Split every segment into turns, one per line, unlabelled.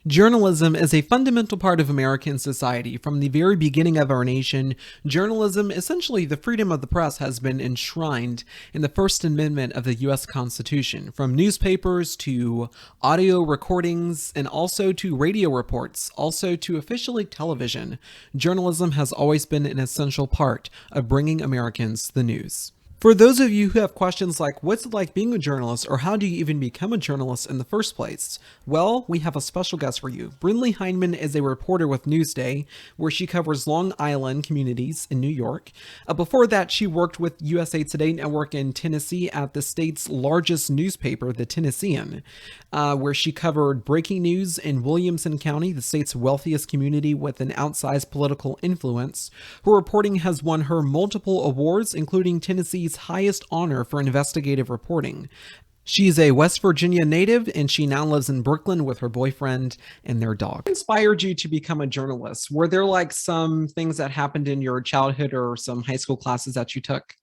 Journalism is a fundamental part of American society. From the very beginning of our nation, journalism, essentially the freedom of the press, has been enshrined in the First Amendment of the U.S. Constitution. From newspapers to audio recordings and also to radio reports, also to officially television, journalism has always been an essential part of bringing Americans the news. For those of you who have questions like, what's it like being a journalist, or how do you even become a journalist in the first place? Well, we have a special guest for you. Brinley Hineman is a reporter with Newsday, where she covers Long Island communities in New York. Before that, she worked with USA Today Network in Tennessee at the state's largest newspaper, the Tennessean, where she covered breaking news in Williamson County, the state's wealthiest community with an outsized political influence. Her reporting has won her multiple awards, including Tennessee's highest honor for investigative reporting. She's a West Virginia native, and she now lives in Brooklyn with her boyfriend and their dog. What inspired you to become a journalist? Were there like some things that happened in your childhood or some high school classes that you took?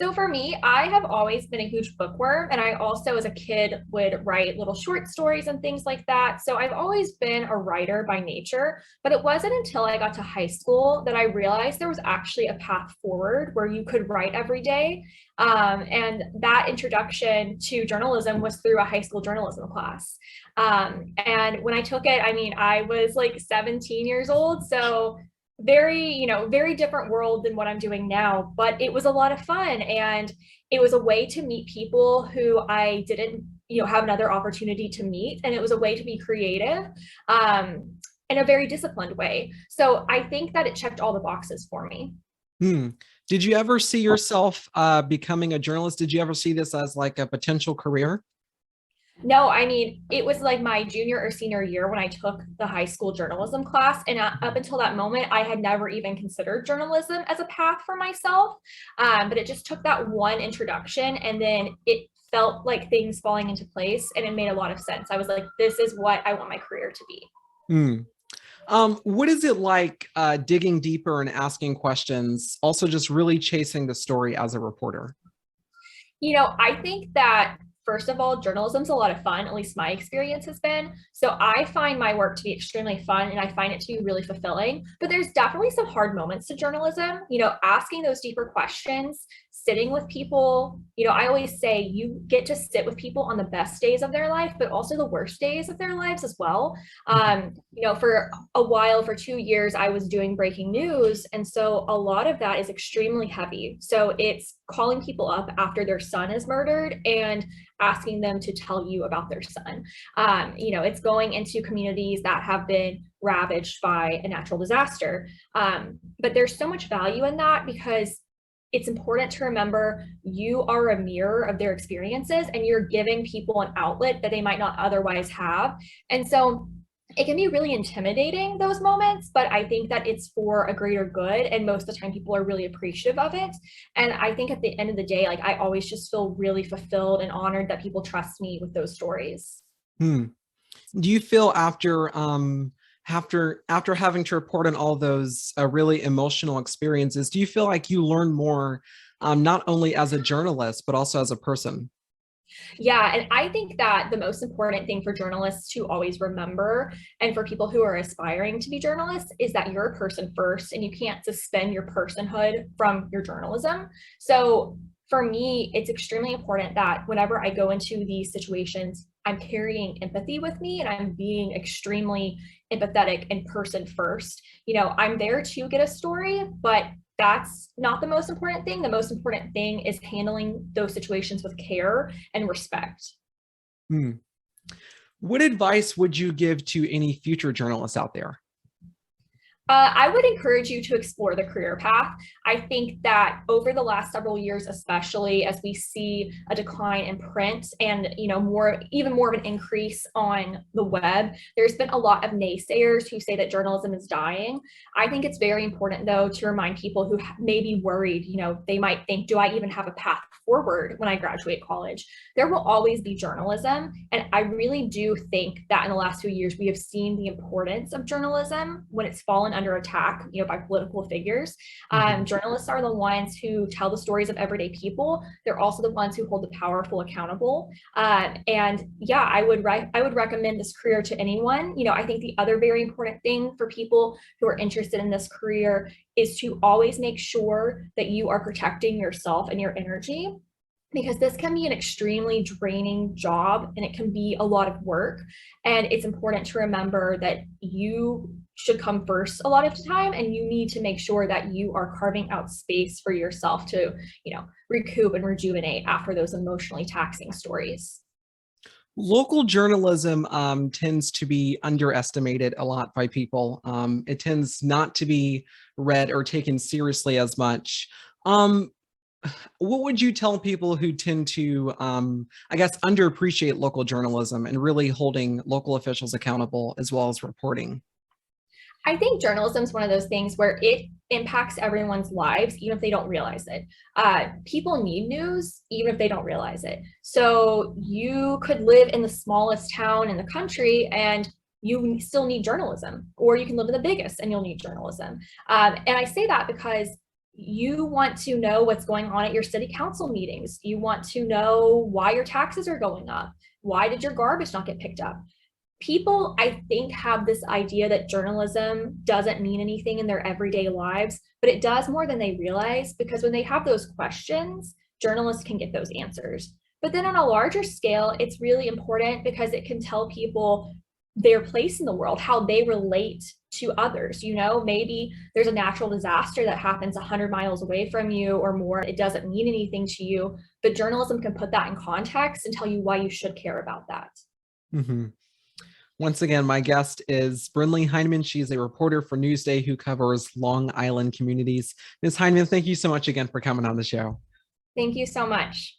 So for me, I have always been a huge bookworm, and I also, as a kid, would write little short stories and things like that. So I've always been a writer by nature, but it wasn't until I got to high school that I realized there was actually a path forward where you could write every day. And that introduction to journalism was through a high school journalism class. And when I took it, I mean, I was like 17 years old. So very different world than what I'm doing now, but it was a lot of fun. And it was a way to meet people who I didn't, have another opportunity to meet. And it was a way to be creative, in a very disciplined way. So I think that it checked all the boxes for me.
Hmm. Did you ever see yourself becoming a journalist? Did you ever see this as like a potential career?
No, I mean, it was like my junior or senior year when I took the high school journalism class. And up until that moment, I had never even considered journalism as a path for myself. But it just took that one introduction, and then it felt like things falling into place, and it made a lot of sense. I was like, this is what I want my career to be.
Hmm. What is it like digging deeper and asking questions, also just really chasing the story as a reporter?
I think that first of all, journalism's a lot of fun, at least my experience has been. So I find my work to be extremely fun, and I find it to be really fulfilling. But there's definitely some hard moments to journalism, asking those deeper questions, sitting with people. I always say you get to sit with people on the best days of their life, but also the worst days of their lives as well. For a while, for 2 years, I was doing breaking news. And so a lot of that is extremely heavy. So it's calling people up after their son is murdered and asking them to tell you about their son. It's going into communities that have been ravaged by a natural disaster. But there's so much value in that because it's important to remember you are a mirror of their experiences, and you're giving people an outlet that they might not otherwise have. And so it can be really intimidating, those moments, but I think that it's for a greater good. And most of the time people are really appreciative of it. And I think at the end of the day, like, I always just feel really fulfilled and honored that people trust me with those stories.
Hmm. Do you feel after having to report on all those really emotional experiences, do you feel like you learn more, not only as a journalist but also as a person?
Yeah, and I think that the most important thing for journalists to always remember, and for people who are aspiring to be journalists, is that you're a person first, and you can't suspend your personhood from your journalism. So for me, it's extremely important that whenever I go into these situations, I'm carrying empathy with me, and I'm being extremely empathetic and person first. I'm there to get a story, but that's not the most important thing. The most important thing is handling those situations with care and respect.
Hmm. What advice would you give to any future journalists out there?
I would encourage you to explore the career path. I think that over the last several years, especially as we see a decline in print and even more of an increase on the web, there's been a lot of naysayers who say that journalism is dying. I think it's very important, though, to remind people who may be worried. They might think, do I even have a path forward when I graduate college? There will always be journalism, and I really do think that in the last few years we have seen the importance of journalism when it's fallen fallen under attack, by political figures.
Mhm.
Journalists are the ones who tell the stories of everyday people. They're also the ones who hold the powerful accountable. And yeah, I would recommend this career to anyone. I think the other very important thing for people who are interested in this career is to always make sure that you are protecting yourself and your energy, because this can be an extremely draining job and it can be a lot of work. And it's important to remember that you should come first a lot of the time, and you need to make sure that you are carving out space for yourself to, recoup and rejuvenate after those emotionally taxing stories.
Local journalism tends to be underestimated a lot by people. It tends not to be read or taken seriously as much. Um, what would you tell people who tend to, I guess, underappreciate local journalism and really holding local officials accountable as well as reporting?
I think journalism is one of those things where it impacts everyone's lives, even if they don't realize it. People need news, even if they don't realize it. So you could live in the smallest town in the country and you still need journalism, or you can live in the biggest and you'll need journalism. And I say that because you want to know what's going on at your city council meetings. You want to know why your taxes are going up. Why did your garbage not get picked up? People, I think, have this idea that journalism doesn't mean anything in their everyday lives, but it does more than they realize, because when they have those questions, journalists can get those answers. But then on a larger scale, it's really important because it can tell people their place in the world, how they relate to others. Maybe there's a natural disaster that happens 100 miles away from you or more. It doesn't mean anything to you, but journalism can put that in context and tell you why you should care about that.
Hmm. Once again, my guest is Brinley Hineman. She is a reporter for Newsday who covers Long Island communities. Ms. Hineman, thank you so much again for coming on the show.
Thank you so much.